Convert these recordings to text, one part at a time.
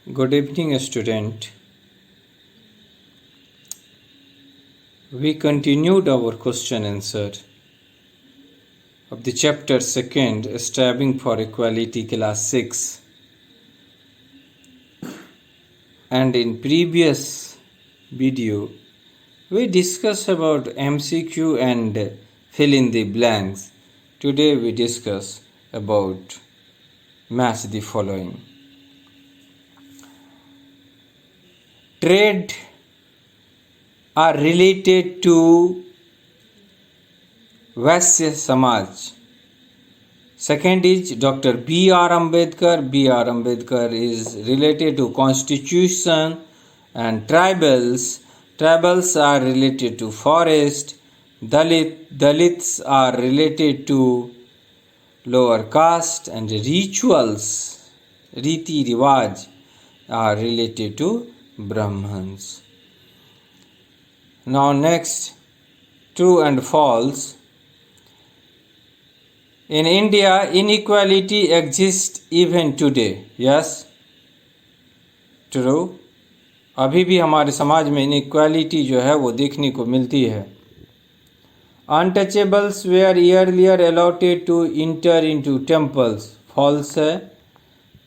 Good evening, student. We continued our question answer of the chapter 2, Striving for Equality, class 6. And in previous video, we discussed about MCQ and fill in the blanks. Today we discuss about match the following. Trade are related to Vaisya Samaj. Second is Dr. B.R. Ambedkar. B.R. Ambedkar is related to Constitution and tribals. Tribals are related to forest. Dalits are related to lower caste, and rituals, Riti Rivaj, are related to Brahmans. Now next, true and false. In India, inequality exists even today. Yes, true. अभी भी हमारे समाज में inequality जो है वो देखने को मिलती है. Untouchables were earlier allotted to enter into temples. False है.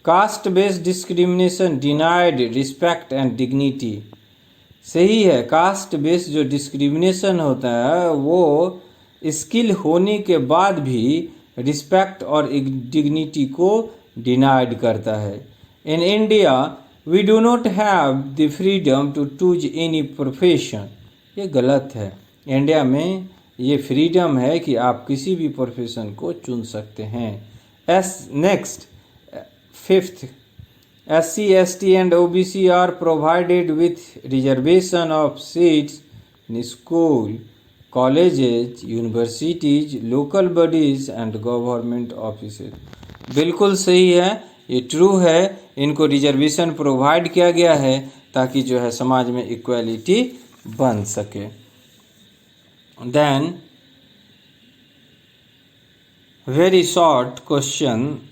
Caste-based discrimination denied respect and dignity. सही है. कास्ट बेस्ड जो डिस्क्रिमिनेशन होता है वो स्किल होने के बाद भी रिस्पेक्ट और डिग्निटी को डिनाइड करता है. In India we do not have the freedom to choose any profession. ये गलत है. इंडिया में ये फ्रीडम है कि आप किसी भी प्रोफेशन को चुन सकते हैं. Next, fifth, SC, ST and OBC are provided with reservation of seats in school, colleges, universities, local bodies and government offices. बिल्कुल सही है. ये ट्रू है. इनको रिजर्वेशन प्रोवाइड किया गया है ताकि जो है समाज में इक्वालिटी बन सके. Then very short question.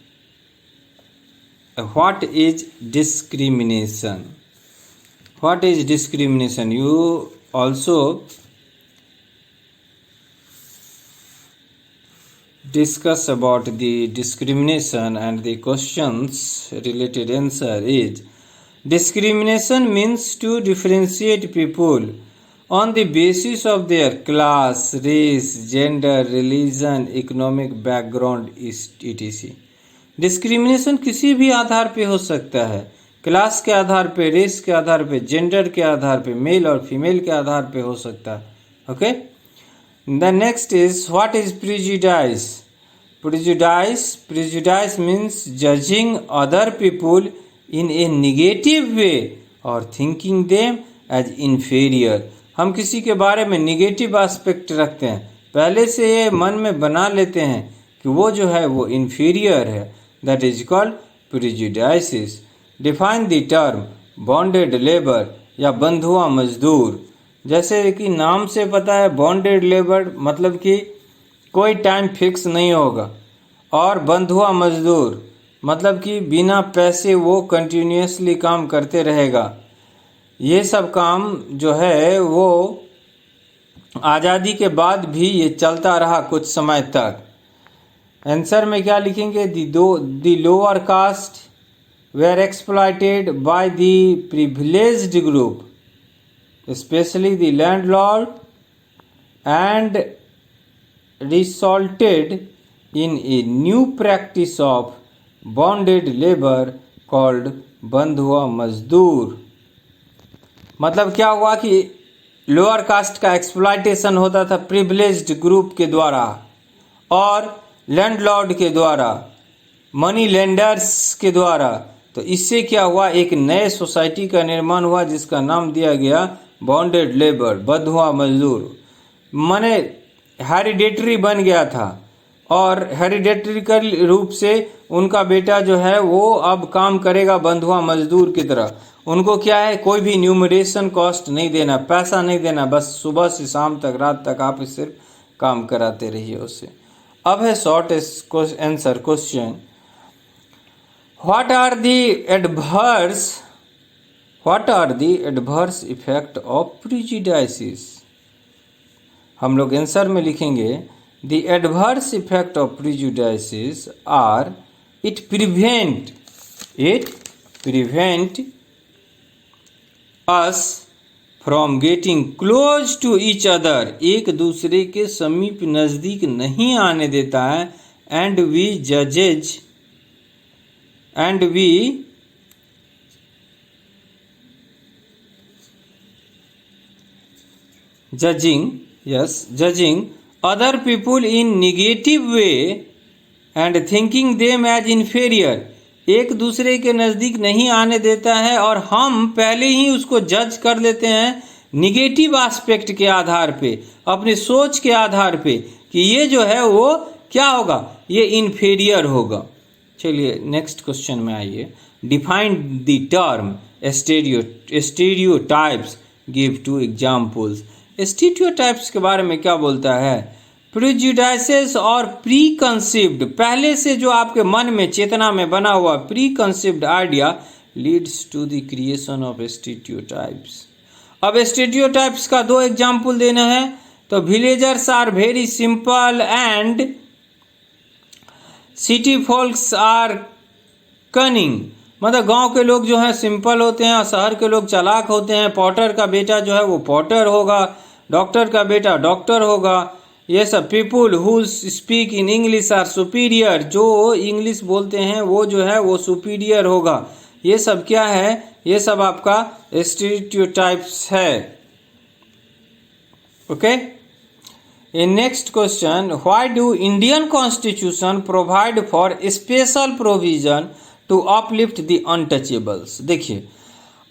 What is discrimination? What is discrimination? You also discuss about the discrimination, and the questions related answer is discrimination means to differentiate people on the basis of their class, race, gender, religion, economic background, etc. Discrimination किसी भी आधार पे हो सकता है. Class के आधार पे, race के आधार पे, जेंडर के आधार पे, मेल और फीमेल के आधार पे हो सकता है. Okay. The next is what is prejudice. Prejudice means judging other people in a negative way और थिंकिंग देम एज इन्फीरियर. हम किसी के बारे में निगेटिव एस्पेक्ट रखते हैं, पहले से ये मन में बना लेते हैं कि वो जो है वो इन्फीरियर है. That is called prejudices. Define the term bonded labor या बंधुआ मजदूर. जैसे कि नाम से पता है bonded labor मतलब कि कोई टाइम फिक्स नहीं होगा, और बंधुआ मजदूर मतलब कि बिना पैसे वो कंटिन्यूसली काम करते रहेगा. ये सब काम जो है वो आज़ादी के बाद भी ये चलता रहा कुछ समय तक. आंसर में क्या लिखेंगे? The lower caste were exploited by the privileged group, specially the landlord, and resulted in a new practice of bonded labour called bandhua mazdoor. मतलब क्या हुआ कि लोअर कास्ट का एक्सप्लॉइटेशन होता था प्रिविलेज्ड ग्रुप के द्वारा और लैंडलॉर्ड के द्वारा, मनी लेंडर्स के द्वारा. तो इससे क्या हुआ, एक नए सोसाइटी का निर्माण हुआ जिसका नाम दिया गया बॉन्डेड लेबर, बंधुआ मजदूर. माने हेरिडेटरी बन गया था, और हेरिडेटरी रूप से उनका बेटा जो है वो अब काम करेगा बंधुआ मजदूर की तरह. उनको क्या है, कोई भी न्यूमरेशन कॉस्ट नहीं देना, पैसा नहीं देना, बस सुबह से शाम तक, रात तक आप सिर्फ काम कराते रहिए उससे. अब है short answer question. What are the adverse what are the adverse effect of prejudices? हम लोग आंसर में लिखेंगे the adverse effect of prejudices are it prevent us from getting close to each other, एक दूसरे के समीप नज़दीक नहीं आने देता है, and we judging other people in negative way and thinking them as inferior, एक दूसरे के नज़दीक नहीं आने देता है और हम पहले ही उसको जज कर लेते हैं निगेटिव एस्पेक्ट के आधार पे, अपनी सोच के आधार पे कि ये जो है वो क्या होगा, ये इन्फेरियर होगा। चलिए नेक्स्ट क्वेश्चन में आइए। Define the term stereotypes, give 2 examples. Stereotypes के बारे में क्या बोलता है? प्रिजुडाइसेस और प्री कंसीव्ड, पहले से जो आपके मन में चेतना में बना हुआ preconceived idea leads to the creation of stereotypes. अब स्टीरियोटाइप्स का 2 एग्जाम्पल देना है, तो villagers are very simple and city folks are cunning, मतलब गांव के लोग जो हैं सिंपल होते हैं और शहर के लोग चालाक होते हैं। पॉटर का बेटा जो है वो पॉटर होगा, डॉक्टर का बेटा डॉक्टर होगा। ये सब people who speak in English are superior, जो इंग्लिश बोलते हैं वो जो है वो सुपीरियर होगा। ये सब क्या है? ये सब आपका स्टीरियोटाइप्स है। Okay, in next question, why do Indian Constitution provide for special provision to uplift the untouchables? देखिए,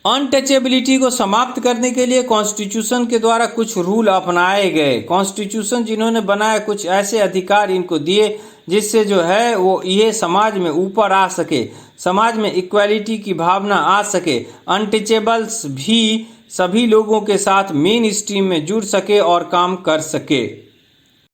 अनटचेबिलिटी को समाप्त करने के लिए कॉन्स्टिट्यूशन के द्वारा कुछ रूल अपनाए गए। कॉन्स्टिट्यूशन जिन्होंने बनाया कुछ ऐसे अधिकार इनको दिए जिससे जो है वो ये समाज में ऊपर आ सके, समाज में इक्वालिटी की भावना आ सके, अनटचेबल्स भी सभी लोगों के साथ मेन स्ट्रीम में जुड़ सके और काम कर सके।